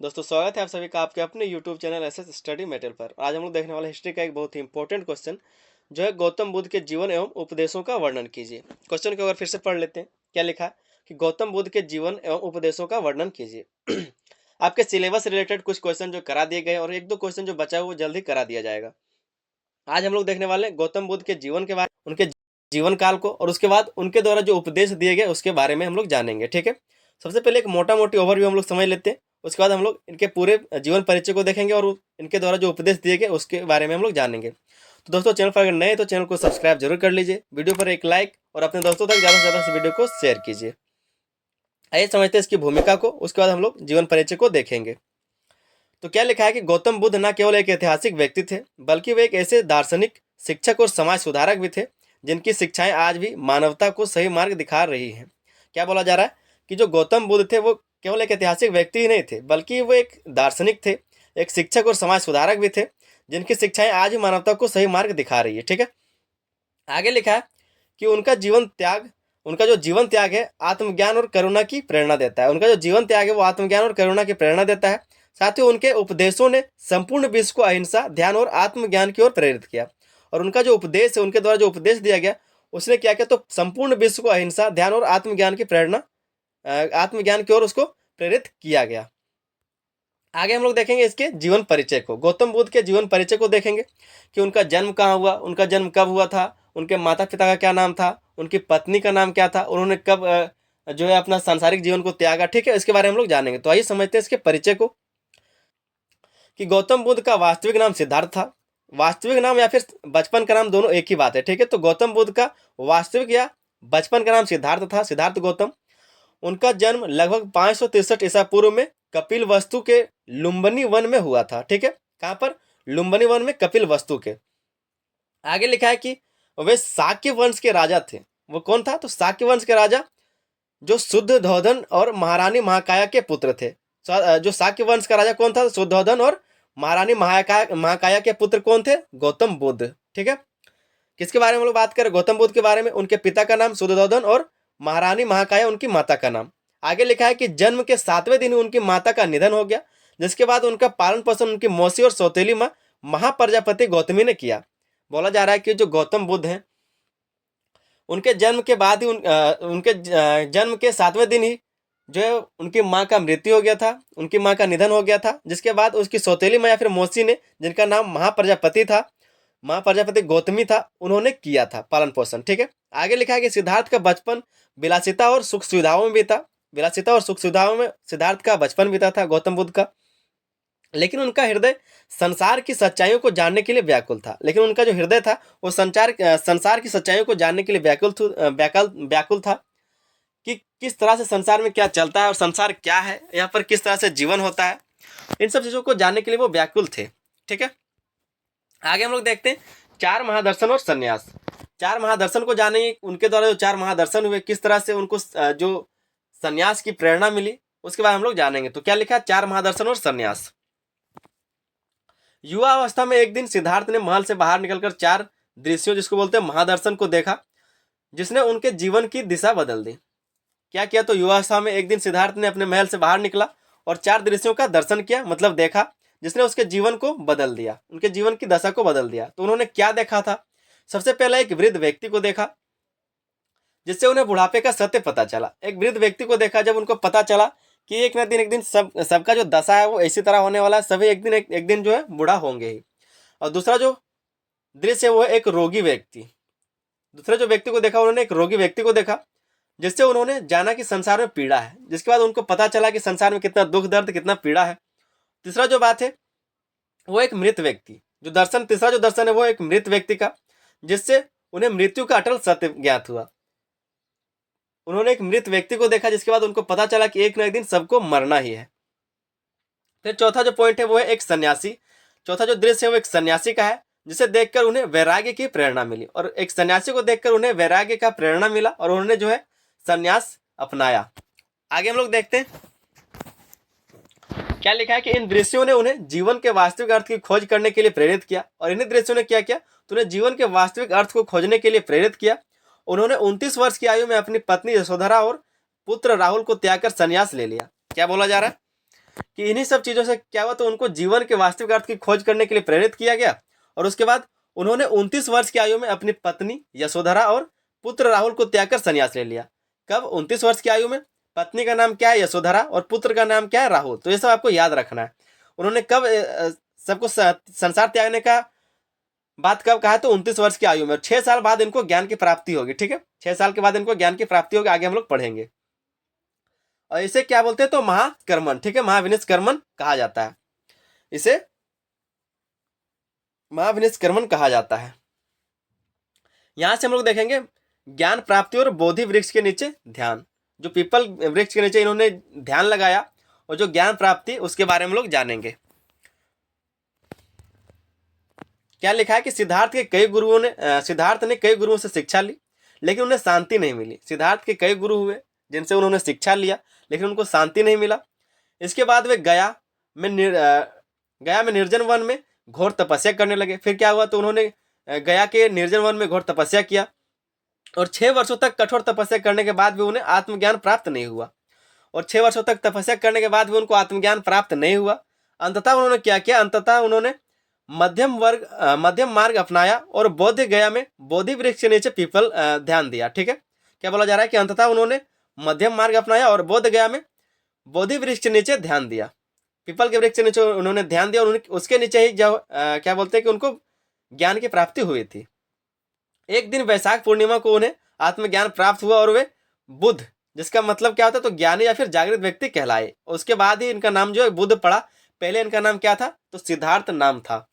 दोस्तों स्वागत है आप सभी का आपके अपने YouTube channel SS study metal पर। आज हम लोग देखने वाले हिस्ट्री का एक बहुत ही इंपॉर्टेंट क्वेश्चन जो है गौतम बुद्ध के जीवन एवं उपदेशों का वर्णन कीजिए। क्वेश्चन को अगर फिर से पढ़ लेते हैं, क्या लिखा है कि गौतम बुद्ध के जीवन एवं उपदेशों का वर्णन कीजिए। आपके सिलेबस रिलेटेड कुछ क्वेश्चन जो करा दिए गए और एक दो क्वेश्चन जो बचा है वो जल्दी करा दिया जाएगा। आज हम लोग देखने वाले हैं गौतम बुद्ध के जीवन के बारे में, उनके जीवन काल को, और उसके बाद उनके द्वारा जो उपदेश दिए गए उसके बारे में हम लोग जानेंगे। ठीक है, सबसे पहले एक मोटा मोटी ओवरव्यू हम लोग समझ लेते हैं, उसके बाद हम लोग इनके पूरे जीवन परिचय को देखेंगे और इनके द्वारा जो उपदेश दिए गए उसके बारे में हम लोग जानेंगे। तो दोस्तों चैनल पर अगर नए हैं तो चैनल को सब्सक्राइब जरूर कर लीजिए, वीडियो पर एक लाइक और अपने दोस्तों तक ज़्यादा से ज़्यादा इस वीडियो को शेयर कीजिए। आइए समझते हैं इसकी भूमिका को, उसके बाद हम लोग जीवन परिचय को देखेंगे। तो क्या लिखा है कि गौतम बुद्ध न केवल एक ऐतिहासिक व्यक्ति थे बल्कि वे एक ऐसे दार्शनिक, शिक्षक और समाज सुधारक भी थे जिनकी शिक्षाएं आज भी मानवता को सही मार्ग दिखा रही हैं। क्या बोला जा रहा है कि जो गौतम बुद्ध थे वो केवल एक ऐतिहासिक व्यक्ति ही नहीं थे बल्कि वो एक दार्शनिक थे, एक शिक्षक और समाज सुधारक भी थे जिनकी शिक्षाएं आज भी मानवता को सही मार्ग दिखा रही है। ठीक है, आगे लिखा है कि उनका जो जीवन त्याग है आत्मज्ञान और करुणा की प्रेरणा देता है। उनका जो जीवन त्याग है वो आत्मज्ञान और करुणा की प्रेरणा देता है। साथ ही उनके उपदेशों ने संपूर्ण विश्व को अहिंसा, ध्यान और आत्मज्ञान की ओर प्रेरित किया। और उनका जो उपदेश है, उनके द्वारा जो उपदेश दिया गया उसने क्या किया, तो संपूर्ण विश्व को अहिंसा, ध्यान और आत्मज्ञान की प्रेरणा, आत्मज्ञान की ओर उसको प्रेरित किया गया। आगे हम लोग देखेंगे इसके जीवन परिचय को, गौतम बुद्ध के जीवन परिचय को देखेंगे कि उनका जन्म कहाँ हुआ, उनका जन्म कब हुआ था, उनके माता पिता का क्या नाम था, उनकी पत्नी का नाम क्या था, उन्होंने कब जो है अपना सांसारिक जीवन को त्यागा। ठीक है, इसके बारे में हम लोग जानेंगे। तो आइए समझते हैं इसके परिचय को कि गौतम बुद्ध का वास्तविक नाम सिद्धार्थ था। वास्तविक नाम या फिर बचपन का नाम दोनों एक ही बात है। ठीक है, तो गौतम बुद्ध का वास्तविक या बचपन का नाम सिद्धार्थ था, सिद्धार्थ गौतम। उनका जन्म लगभग 563 ईसा पूर्व में कपिल वस्तु के लुम्बिनी वन में हुआ था। ठीक है, कहाँ पर, लुम्बिनी वन में कपिल वस्तु के। आगे लिखा है कि वे शाक्य वंश के राजा थे। वो कौन था, तो शाक्य वंश के राजा जो शुद्धोधन और महारानी महाकाया के पुत्र थे। जो शाक्य वंश का राजा कौन था, शुद्धोधन और महारानी महाकाया के पुत्र कौन थे, गौतम बुद्ध। ठीक है, किसके बारे में हम लोग बात करें, गौतम बुद्ध के बारे में। उनके पिता का नाम शुद्धोधन और महारानी महाकाया उनकी माता का नाम। आगे लिखा है कि जन्म के 7वें दिन ही उनकी माता का निधन हो गया, जिसके बाद उनका पालन पोषण उनकी मौसी और सौतेली माँ महाप्रजापति गौतमी ने किया। बोला जा रहा है कि जो गौतम बुद्ध हैं उनके जन्म के बाद ही उनके जन्म के 7वें दिन ही जो है उनकी माँ का मृत्यु हो गया था, उनकी माँ का निधन हो गया था, जिसके बाद उसकी सौतेली माँ या फिर मौसी ने, जिनका नाम महाप्रजापति था, महाप्रजापति गौतमी था, उन्होंने किया था पालन पोषण। ठीक है, आगे लिखा है कि सिद्धार्थ का बचपन विलासिता और सुख सुविधाओं में बीता। विलासिता और सुख सुविधाओं में सिद्धार्थ का बचपन बीता था, गौतम बुद्ध का। लेकिन उनका हृदय संसार की सच्चाइयों को जानने के लिए व्याकुल था। लेकिन उनका जो हृदय था वो संसार की सच्चाइयों को जानने के लिए व्याकुल था कि किस तरह से संसार में क्या चलता है और संसार क्या है, यहाँ पर किस तरह से जीवन होता है, इन सब चीज़ों को जानने के लिए वो व्याकुल थे। ठीक है, आगे हम लोग देखते हैं चार महादर्शन और संन्यास। चार महादर्शन को जाने, उनके द्वारा जो चार महादर्शन हुए, किस तरह से उनको जो संन्यास की प्रेरणा मिली, उसके बाद हम लोग जानेंगे। तो क्या लिखा है, चार महादर्शन और संन्यास। युवा अवस्था में एक दिन सिद्धार्थ ने महल से बाहर निकलकर चार दृश्यों, जिसको बोलते हैं महादर्शन, को देखा, जिसने उनके जीवन की दिशा बदल दी। क्या किया, तो युवा अवस्था में एक दिन सिद्धार्थ ने अपने महल से बाहर निकला और चार दृश्यों का दर्शन किया, मतलब देखा, जिसने उसके जीवन को बदल दिया, उनके जीवन की दशा को बदल दिया। तो उन्होंने क्या देखा था, सबसे पहले एक वृद्ध व्यक्ति को देखा जिससे उन्हें बुढ़ापे का सत्य पता चला। एक वृद्ध व्यक्ति को देखा जब उनको पता चला कि एक दिन सबका जो दशा है वो इसी तरह होने वाला है, सभी एक दिन जो है बूढ़ा होंगे ही। और दूसरा जो दृश्य है वो है एक रोगी व्यक्ति। दूसरे जो व्यक्ति को देखा, उन्होंने एक रोगी व्यक्ति को देखा जिससे उन्होंने जाना कि संसार में पीड़ा है, जिसके बाद उनको पता चला कि संसार में कितना दुख दर्द, कितना पीड़ा है। तीसरा जो बात है वो एक मृत व्यक्ति, तीसरा जो दर्शन है वो एक मृत व्यक्ति का, जिससे उन्हें मृत्यु का अटल सत्य ज्ञात हुआ। उन्होंने एक मृत व्यक्ति को देखा जिसके बाद उनको पता चला कि एक न एक दिन सबको मरना ही है। फिर चौथा जो पॉइंट है वो है एक सन्यासी। चौथा जो दृश्य है वो एक सन्यासी का है, जिसे देखकर उन्हें वैराग्य की प्रेरणा मिली, और एक सन्यासी को देखकर उन्हें वैराग्य का प्रेरणा मिला और उन्होंने जो है सन्यास अपनाया। आगे हम लोग देखते हैं क्या लिखा है कि इन दृश्यों ने उन्हें जीवन के वास्तविक अर्थ की खोज करने के लिए प्रेरित किया। और इन्हीं दृश्यों ने क्या किया, तो उन्हें जीवन के वास्तविक अर्थ को खोजने के लिए प्रेरित किया। उन्होंने 29 वर्ष की आयु में अपनी पत्नी यशोधरा और पुत्र राहुल को त्याग कर संन्यास ले लिया। क्या बोला जा रहा है, कि इन्हीं सब चीज़ों से क्या हुआ, तो उनको जीवन के वास्तविक अर्थ की खोज करने के लिए प्रेरित किया गया। और उसके बाद उन्होंने 29 वर्ष की आयु में अपनी पत्नी यशोधरा और पुत्र राहुल को त्याग कर संन्यास ले लिया। कब? 29 वर्ष की आयु में। पत्नी का नाम क्या है? यशोधरा, और पुत्र का नाम क्या है? राहुल। तो ये सब आपको याद रखना है। उन्होंने कब सबको संसार त्यागने का बात कब कहा? तो 29 वर्ष की आयु में। 6 साल बाद इनको ज्ञान की प्राप्ति होगी। ठीक है, 6 साल के बाद इनको ज्ञान की प्राप्ति होगी, आगे हम लोग पढ़ेंगे। और इसे क्या बोलते हैं? तो महाकर्मण। ठीक है, महाविनिष्कर्मण कहा जाता है, इसे महाविनिष्कर्मण कहा जाता है। यहां से हम लोग देखेंगे ज्ञान प्राप्ति और बोधि वृक्ष के नीचे ध्यान। जो पीपल वृक्ष के नीचे इन्होंने ध्यान लगाया और जो ज्ञान प्राप्ति, उसके बारे में हम लोग जानेंगे। क्या लिखा है कि सिद्धार्थ ने कई गुरुओं से शिक्षा ली, लेकिन उन्हें शांति नहीं मिली। सिद्धार्थ के कई गुरु हुए जिनसे उन्होंने शिक्षा लिया, लेकिन उनको शांति नहीं मिला। इसके बाद वे गया में निर्जन वन में घोर तपस्या करने लगे। फिर क्या हुआ? तो उन्होंने गया के निर्जन वन में घोर तपस्या किया, और 6 वर्षों तक कठोर तपस्या करने के बाद भी उन्हें आत्मज्ञान प्राप्त नहीं हुआ। और 6 वर्षों तक तपस्या करने के बाद भी उनको आत्मज्ञान प्राप्त नहीं हुआ। अंततः उन्होंने क्या किया? अंततः उन्होंने मध्यम मार्ग अपनाया और बोध गया में बोधि वृक्ष के नीचे पीपल ध्यान दिया। ठीक है, क्या बोला जा रहा है कि अंततः उन्होंने मध्यम मार्ग अपनाया और बोध गया में बोधि वृक्ष के नीचे ध्यान दिया। पीपल के वृक्ष के नीचे उन्होंने ध्यान दिया, और उसके नीचे ही जब क्या बोलते हैं कि उनको ज्ञान की प्राप्ति हुई थी। एक दिन वैशाख पूर्णिमा को उन्हें आत्मज्ञान प्राप्त हुआ, और वे बुद्ध, जिसका मतलब क्या होता है? तो ज्ञानी या फिर जागृत व्यक्ति कहलाए। उसके बाद ही इनका नाम जो है बुद्ध पड़ा। पहले इनका नाम क्या था? तो सिद्धार्थ नाम था।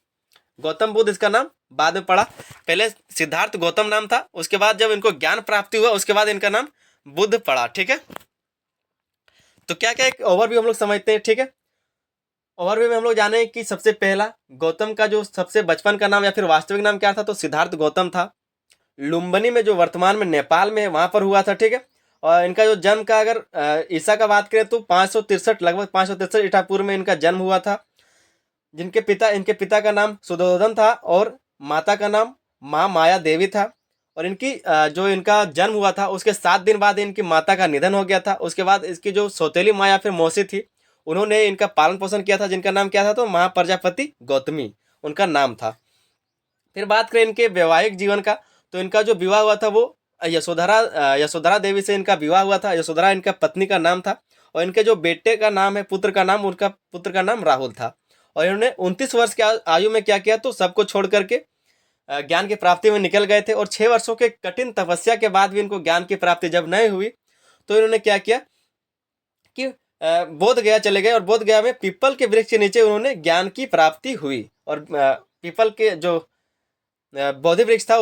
गौतम बुद्ध इसका नाम बाद में पड़ा। पहले सिद्धार्थ गौतम नाम था, उसके बाद जब इनको ज्ञान प्राप्ति हुआ, उसके बाद इनका नाम बुद्ध पड़ा। ठीक है, तो क्या क्या एक ओवरव्यू हम लोग समझते हैं। ठीक है, ओवरव्यू में हम लोग जाने कि सबसे पहला गौतम का जो सबसे बचपन का नाम या फिर वास्तविक नाम क्या था? तो सिद्धार्थ गौतम था। लुम्बिनी में, जो वर्तमान में नेपाल में है, वहां पर हुआ था। ठीक है, और इनका जो जन्म का अगर ईसा का बात करें तो 563, लगभग 563 ईसा पूर्व में इनका जन्म हुआ था। इनके पिता का नाम सुधोधन था और माता का नाम माँ माया देवी था। और इनकी जो इनका जन्म हुआ था उसके 7 दिन बाद इनकी माता का निधन हो गया था। उसके बाद इसकी जो सौतेली माँ या फिर मौसी थी, उन्होंने इनका पालन पोषण किया था, जिनका नाम क्या था? तो महाप्रजापति गौतमी उनका नाम था। फिर बात करें इनके वैवाहिक जीवन का, तो इनका जो विवाह हुआ था वो यशोधरा देवी से इनका विवाह हुआ था। यशोधरा इनका पत्नी का नाम था। और इनके जो बेटे का नाम है, पुत्र का नाम, उनका पुत्र का नाम राहुल था। और इन्होंने 29 वर्ष की आयु में क्या किया? तो सबको छोड़ करके ज्ञान की प्राप्ति में निकल गए थे। और 6 वर्षों के कठिन तपस्या के बाद भी इनको ज्ञान की प्राप्ति जब नहीं हुई, तो इन्होंने क्या किया कि बोध गया चले गए, और बोध गया में पीपल के वृक्ष के नीचे उन्होंने ज्ञान की प्राप्ति हुई। और पीपल के जो बोधि वृक्ष था,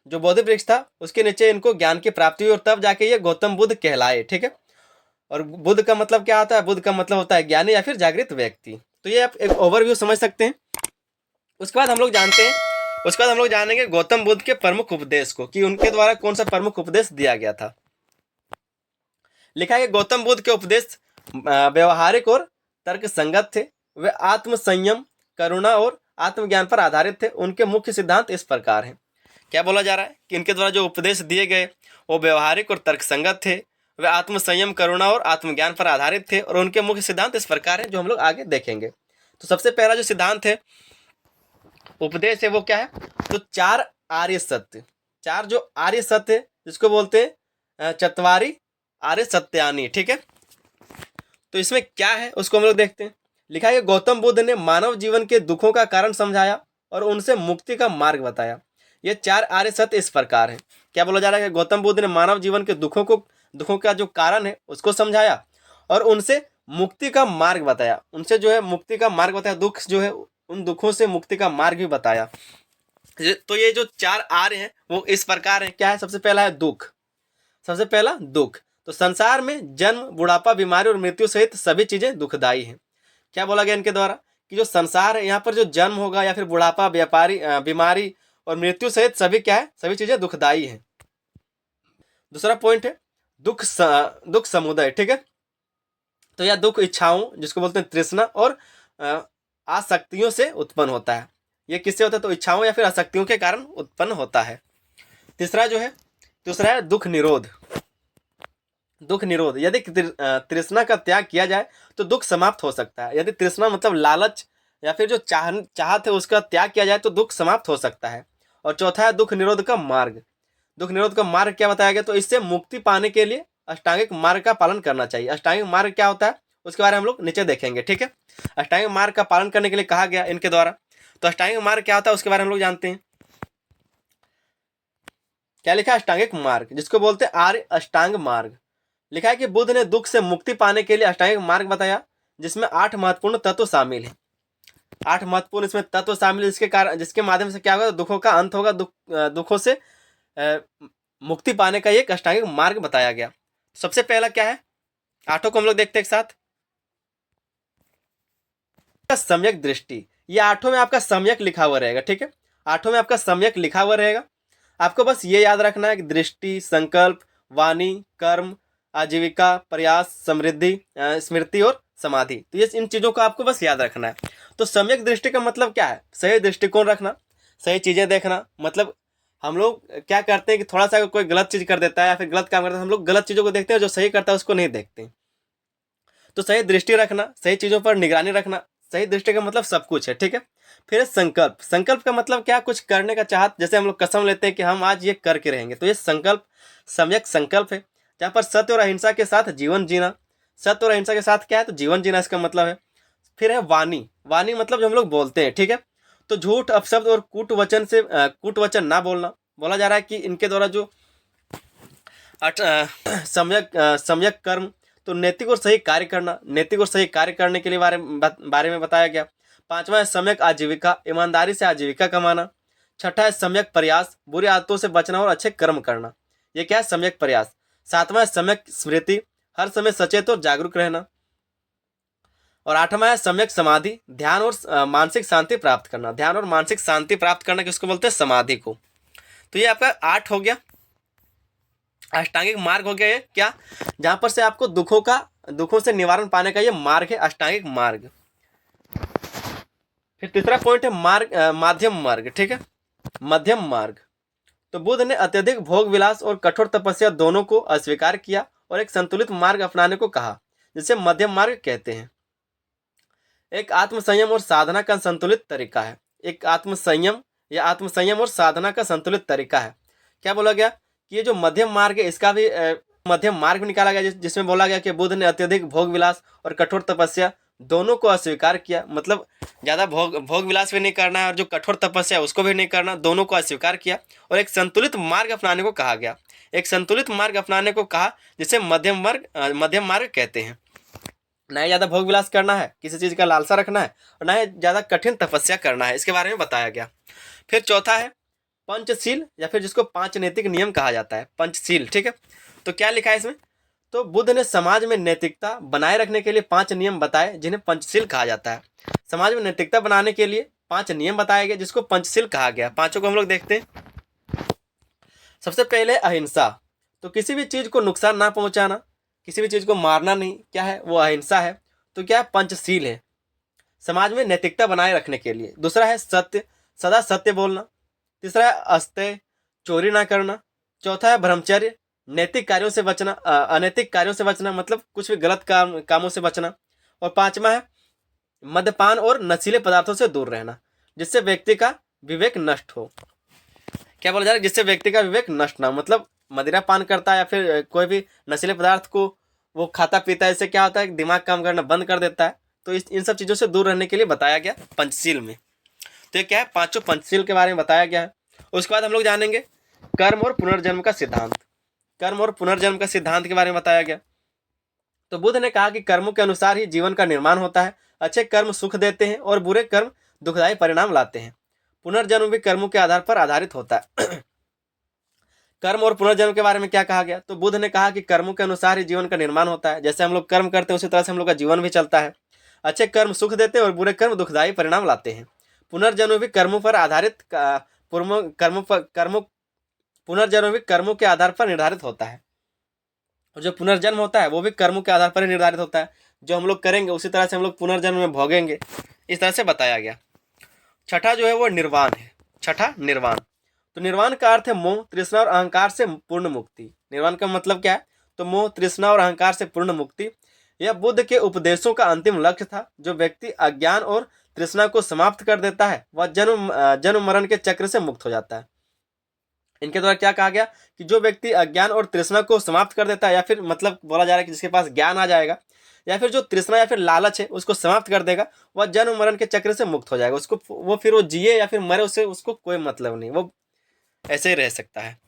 जो बोधि वृक्ष था उसके नीचे इनको ज्ञान की प्राप्ति हुई, और तब जाके ये गौतम बुद्ध कहलाए। ठीक है, और बुद्ध का मतलब क्या होता है? बुद्ध का मतलब होता है ज्ञानी या फिर जागृत व्यक्ति। तो ये आप एक ओवरव्यू समझ सकते हैं। उसके बाद हम लोग जानेंगे गौतम बुद्ध के प्रमुख उपदेश को, कि उनके द्वारा कौन सा प्रमुख उपदेश दिया गया था। लिखा है कि गौतम बुद्ध के उपदेश व्यवहारिक और तर्क संगत थे। वे आत्म संयम, करुणा और आत्मज्ञान पर आधारित थे। उनके मुख्य सिद्धांत इस प्रकार हैं। क्या बोला जा रहा है कि इनके द्वारा जो उपदेश दिए गए वो व्यवहारिक और तर्क संगत थे। वे आत्म संयम, करुणा और आत्मज्ञान पर आधारित थे, और उनके मुख्य सिद्धांत इस प्रकार हैं, जो हम लोग आगे देखेंगे। तो सबसे पहला जो सिद्धांत है, उपदेश है, वो क्या है? तो 4 आर्य सत्य। 4 जो आर्य सत्य है, जिसको बोलते हैं चत्वारी आर्य सत्यानी। ठीक है, तो इसमें क्या है उसको हम लोग देखते हैं। लिखा है कि गौतम बुद्ध ने मानव जीवन के दुखों का कारण समझाया और उनसे मुक्ति का मार्ग बताया। ये 4 आर्य सत्य इस प्रकार हैं। क्या बोला जा रहा है कि गौतम बुद्ध ने मानव जीवन के दुखों का जो कारण है उसको समझाया, और उनसे मुक्ति का मार्ग बताया। उनसे जो है मुक्ति का मार्ग बताया, दुख जो है उन दुखों से मुक्ति का मार्ग भी बताया। तो ये जो 4 आर्य हैं वो इस प्रकार है। क्या है? सबसे पहला है दुख। सबसे पहला दुख। तो संसार में जन्म, बुढ़ापा, बीमारी और मृत्यु सहित सभी चीजें दुखदायी हैं। क्या बोला गया इनके द्वारा कि जो संसार है, यहाँ पर जो जन्म होगा या फिर बुढ़ापा, बीमारी और मृत्यु सहित सभी क्या है? सभी चीजें दुखदायी हैं। दूसरा पॉइंट है दुख समुदय। ठीक है, तो यह दुख इच्छाओं, जिसको बोलते हैं तृष्णा और आसक्तियों से उत्पन्न होता है। ये किससे होता है? तो इच्छाओं या फिर आसक्तियों के कारण उत्पन्न होता है। तीसरा है दुख निरोध। दुख निरोध, यदि तृष्णा का त्याग किया जाए तो दुख समाप्त हो सकता है। यदि तृष्णा मतलब लालच या फिर जो चाहत है उसका त्याग किया जाए तो दुख समाप्त हो सकता है। और चौथा है दुख निरोध का मार्ग। दुख निरोध का मार्ग क्या बताया गया, तो इससे मुक्ति पाने के लिए अष्टांगिक मार्ग का पालन करना चाहिए। अष्टांगिक मार्ग क्या होता है उसके बारे में हम लोग नीचे देखेंगे, ठीक है। अष्टांगिक मार्ग का पालन करने के लिए कहा गया इनके द्वारा। तो अष्टांगिक मार्ग क्या होता है उसके बारे में हम लोग जानते हैं। क्या लिखा है, अष्टांगिक मार्ग, जिसको बोलते हैं आर्य अष्टांग मार्ग। लिखा है कि बुद्ध ने दुख से मुक्ति पाने के लिए अष्टांगिक मार्ग बताया, जिसमें 8 महत्वपूर्ण तत्व शामिल हैं। 8 महत्वपूर्ण इसमें तत्व शामिल, जिसके कारण, जिसके माध्यम से क्या होगा, दुखों का अंत होगा, दुखों से मुक्ति पाने का एक अष्टांगिक मार्ग बताया गया। सबसे पहला क्या है, आठों को हम लोग देखते हैं एक साथ। सम्यक दृष्टि, ये आठों में आपका सम्यक लिखा हुआ रहेगा, ठीक है। आठों में आपका सम्यक लिखा हुआ रहेगा। आपको बस ये याद रखना है कि दृष्टि, संकल्प, वाणी, कर्म, आजीविका, प्रयास, समृद्धि, स्मृति और समाधि, तो ये इन चीजों को आपको बस याद रखना है। तो सम्यक दृष्टि का मतलब क्या है, सही दृष्टिकोण रखना, सही चीजें देखना। मतलब हम लोग क्या करते हैं कि थोड़ा सा कोई गलत चीज कर देता है या फिर गलत काम करता है, हम लोग गलत चीजों को देखते हैं, जो सही करता है उसको नहीं देखते। तो सही दृष्टि रखना, सही चीजों पर निगरानी रखना। सही दृष्टि का मतलब सब कुछ है, ठीक है। फिर संकल्प, संकल्प का मतलब क्या, कुछ करने का चाहत, जैसे हम लोग कसम लेते हैं कि हम आज ये करके रहेंगे, तो ये संकल्प सम्यक संकल्प है। जहाँ पर सत्य और अहिंसा के साथ जीवन जीना, सत्य और अहिंसा के साथ क्या है, तो जीवन जीना इसका मतलब है। फिर है वाणी, वाणी मतलब जो हम लोग बोलते हैं, ठीक है। तो झूठ, अपशब्द और कूट वचन से कूट वचन ना बोलना। बोला जा रहा है कि इनके द्वारा जो सम्यक कर्म, तो नैतिक और सही कार्य करना, नैतिक और सही कार्य करने के लिए बारे में बताया गया। पांचवा है सम्यक आजीविका, ईमानदारी से आजीविका कमाना। छठा है सम्यक प्रयास, बुरी आदतों से बचना और अच्छे कर्म करना, ये क्या है, सम्यक प्रयास। सातवां है सम्यक स्मृति, हर समय सचेत और जागरूक रहना। और आठवां है सम्यक समाधि, ध्यान और मानसिक शांति प्राप्त करना। ध्यान और मानसिक शांति प्राप्त करना किसको बोलते हैं, समाधि को। तो ये आपका 8 हो गया, अष्टांगिक मार्ग हो गया ये क्या, जहां पर से आपको दुखों से निवारण पाने का ये मार्ग है, अष्टांगिक मार्ग। फिर तीसरा पॉइंट है माध्यम मार्ग, ठीक है, मध्यम मार्ग। तो बुद्ध ने अत्यधिक भोग विलास और कठोर तपस्या दोनों को अस्वीकार किया और एक संतुलित मार्ग अपनाने को कहा, जिसे मध्यम मार्ग कहते हैं। एक आत्मसंयम और साधना का संतुलित तरीका है। एक आत्मसंयम और साधना का संतुलित तरीका है। क्या बोला गया कि ये जो मध्यम मार्ग है इसका भी मध्यम मार्ग निकाला गया, जिसमें बोला गया कि बुद्ध ने अत्यधिक भोग विलास और कठोर तपस्या दोनों को अस्वीकार किया। मतलब ज़्यादा भोग विलास भी नहीं करना है और जो कठोर तपस्या है उसको भी नहीं करना, दोनों को अस्वीकार किया और एक संतुलित मार्ग अपनाने को कहा गया। एक संतुलित मार्ग अपनाने को कहा, जिसे मध्यम मार्ग कहते हैं। ना ही ज़्यादा भोग विलास करना है, किसी चीज़ का लालसा रखना है, और ना ही ज़्यादा कठिन तपस्या करना है, इसके बारे में बताया गया। फिर चौथा है पंचशील, या फिर जिसको 5 नैतिक नियम कहा जाता है, पंचशील, ठीक है। तो क्या लिखा है इसमें, तो बुद्ध ने समाज में नैतिकता बनाए रखने के लिए 5 नियम बताए, जिन्हें पंचशील कहा जाता है। समाज में नैतिकता बनाने के लिए 5 नियम बताए गए, जिसको पंचशील कहा गया। पांचों को हम लोग देखते हैं। सबसे पहले अहिंसा, तो किसी भी चीज़ को नुकसान ना पहुंचाना, किसी भी चीज़ को मारना नहीं, क्या है वो अहिंसा है। तो क्या है, पंचशील है, समाज में नैतिकता बनाए रखने के लिए। दूसरा है सत्य, सदा सत्य बोलना। तीसरा है अस्तेय, चोरी ना करना। चौथा है ब्रह्मचर्य, नैतिक कार्यों से बचना, अनैतिक कार्यों से बचना, मतलब कुछ भी गलत कामों से बचना। और पांचवा है मद्यपान और नशीले पदार्थों से दूर रहना, जिससे व्यक्ति का विवेक नष्ट हो। क्या बोला जा रहा है, जिससे व्यक्ति का विवेक नष्ट ना हो, मतलब मदिरा पान करता है या फिर कोई भी नशीले पदार्थ को वो खाता पीता है, इससे क्या होता है, दिमाग काम करना बंद कर देता है। तो इन सब चीज़ों से दूर रहने के लिए बताया गया पंचशील में। तो ये क्या है, पांचों पंचशील के बारे में बताया गया है। उसके बाद हम लोग जानेंगे कर्म और पुनर्जन्म का सिद्धांत। कर्म और पुनर्जन्म का सिद्धांत के बारे में बताया गया। तो बुद्ध ने कहा कि कर्मों के अनुसार ही जीवन का निर्माण होता है। अच्छे कर्म सुख देते हैं और बुरे कर्म दुखदायी परिणाम लाते हैं। पुनर्जन्म भी कर्मों के आधार पर आधारित होता है। कर्म और पुनर्जन्म के बारे में क्या कहा गया, तो बुद्ध ने कहा कि कर्मों के अनुसार ही जीवन का निर्माण होता है। जैसे हम लोग कर्म करते हैं उसी तरह से हम लोग का जीवन भी चलता है। अच्छे कर्म सुख देते हैं और बुरे कर्म दुखदायी परिणाम लाते हैं। पुनर्जन्म भी कर्मों पर आधारित पुनर्जन्म भी कर्मों के आधार पर निर्धारित होता है। और जो पुनर्जन्म होता है वो भी कर्मों के आधार पर ही निर्धारित होता है। जो हम लोग करेंगे उसी तरह से हम लोग पुनर्जन्म में भोगेंगे, इस तरह से बताया गया। छठा जो है वो निर्वाण है। छठा निर्वाण, तो निर्वाण का अर्थ है मोह, तृष्णा और अहंकार से पूर्ण मुक्ति। निर्वाण का मतलब क्या है, तो मोह, तृष्णा और अहंकार से पूर्ण मुक्ति। यह बुद्ध के उपदेशों का अंतिम लक्ष्य था। जो व्यक्ति अज्ञान और तृष्णा को समाप्त कर देता है वह जन्म मरण के चक्र से मुक्त हो जाता है। इनके द्वारा क्या कहा गया कि जो व्यक्ति अज्ञान और तृष्णा को समाप्त कर देता है, या फिर मतलब बोला जा रहा है कि जिसके पास ज्ञान आ जाएगा, या फिर जो तृष्णा या फिर लालच है उसको समाप्त कर देगा, वह जन्म मरण के चक्र से मुक्त हो जाएगा। उसको वो फिर वो जिए या फिर मरे, उससे उसको कोई मतलब नहीं, वो ऐसे ही रह सकता है।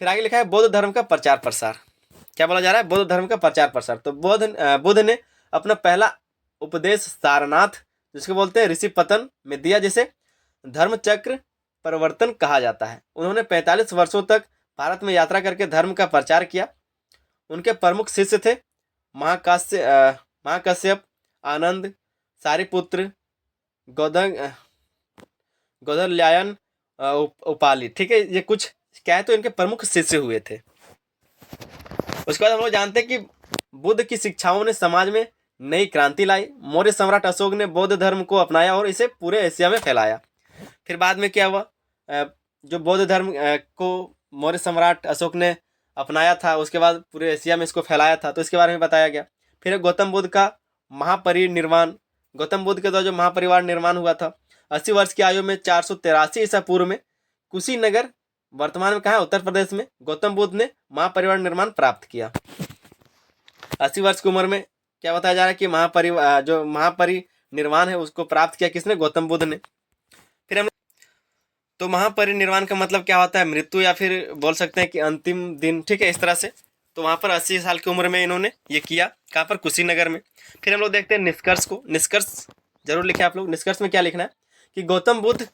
फिर आगे लिखा है बुद्ध धर्म का प्रचार प्रसार। क्या बोला जा रहा है? बुद्ध धर्म का प्रचार प्रसार। तो बुद्ध ने अपना पहला उपदेश सारनाथ, जिसको बोलते हैं ऋषि पतन, में दिया, जिसे धर्म चक्र परिवर्तन कहा जाता है। उन्होंने 45 वर्षों तक भारत में यात्रा करके धर्म का प्रचार किया। उनके प्रमुख शिष्य थे महाकश्यप, आनंद, सारिपुत्र, गौदल्यायन, उपाली। ठीक है, ये कुछ क्या है तो इनके प्रमुख शिष्य हुए थे। उसके बाद हम लोग जानते हैं कि बुद्ध की शिक्षाओं ने समाज में नई क्रांति लाई। मौर्य सम्राट अशोक ने बौद्ध धर्म को अपनाया और इसे पूरे एशिया में फैलाया। फिर बाद में क्या हुआ, जो बौद्ध धर्म को मौर्य सम्राट अशोक ने अपनाया था, उसके बाद पूरे एशिया में इसको फैलाया था, तो इसके बारे में बताया गया। फिर गौतम बुद्ध का महापरिनिर्वाण। गौतम बुद्ध के द्वारा जो महापरिवार निर्माण हुआ था 80 वर्ष की आयु में 483 ईसा पूर्व में कुशीनगर, वर्तमान में कहाँ है, उत्तर प्रदेश में, गौतम बुद्ध ने महापरिवार निर्माण प्राप्त किया। 80 वर्ष की उम्र में क्या बताया जा रहा है कि जो महापरिनिर्वाण है उसको प्राप्त किया किसने? गौतम बुद्ध ने। फिर हम तो महापरिनिर्वाण का मतलब क्या होता है? मृत्यु, या फिर बोल सकते हैं कि अंतिम दिन। ठीक है, इस तरह से। तो वहाँ पर 80 साल की उम्र में इन्होंने ये किया। कहाँ पर? कुशीनगर में। फिर हम लोग देखते हैं निष्कर्ष को। निष्कर्ष जरूर लिखे आप लोग। निष्कर्ष में क्या लिखना है कि गौतम बुद्ध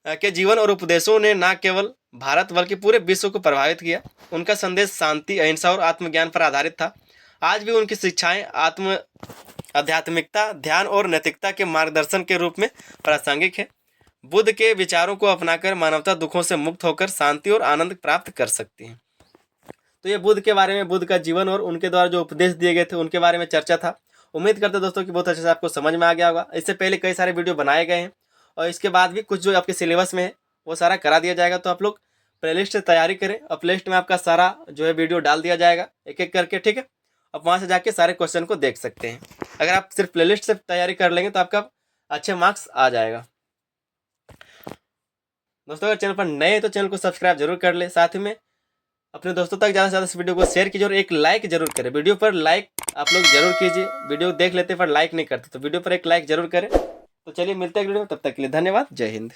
के जीवन और उपदेशों ने न केवल भारत बल्कि पूरे विश्व को प्रभावित किया। उनका संदेश शांति, अहिंसा और आत्मज्ञान पर आधारित था। आज भी उनकी शिक्षाएं आध्यात्मिकता, ध्यान और नैतिकता के मार्गदर्शन के रूप में प्रासंगिक है। बुद्ध के विचारों को अपनाकर मानवता दुखों से मुक्त होकर शांति और आनंद प्राप्त कर सकती है। तो ये बुद्ध के बारे में, बुद्ध का जीवन और उनके द्वारा जो उपदेश दिए गए थे उनके बारे में चर्चा था। उम्मीद करते हैं दोस्तों कि बहुत अच्छे से आपको समझ में आ गया होगा। इससे पहले कई सारे वीडियो बनाए गए हैं और इसके बाद भी कुछ जो आपके सिलेबस में है वो सारा करा दिया जाएगा। तो आप लोग प्लेलिस्ट से तैयारी करें और प्लेलिस्ट में आपका सारा जो है वीडियो डाल दिया जाएगा एक एक करके। ठीक है, आप वहाँ से जाके सारे क्वेश्चन को देख सकते हैं। अगर आप सिर्फ प्लेलिस्ट से तैयारी कर लेंगे तो आपका अच्छे मार्क्स आ जाएगा। दोस्तों अगर चैनल पर नए हैं तो चैनल को सब्सक्राइब जरूर कर ले। साथ में अपने दोस्तों तक ज़्यादा से ज़्यादा इस वीडियो को शेयर कीजिए और एक लाइक जरूर करें। वीडियो पर लाइक आप लोग जरूर कीजिए। वीडियो देख लेते पर लाइक नहीं करते, तो वीडियो पर एक लाइक जरूर करें। तो चलिए मिलते हैं वीडियो में, तब तक के लिए धन्यवाद। जय हिंद।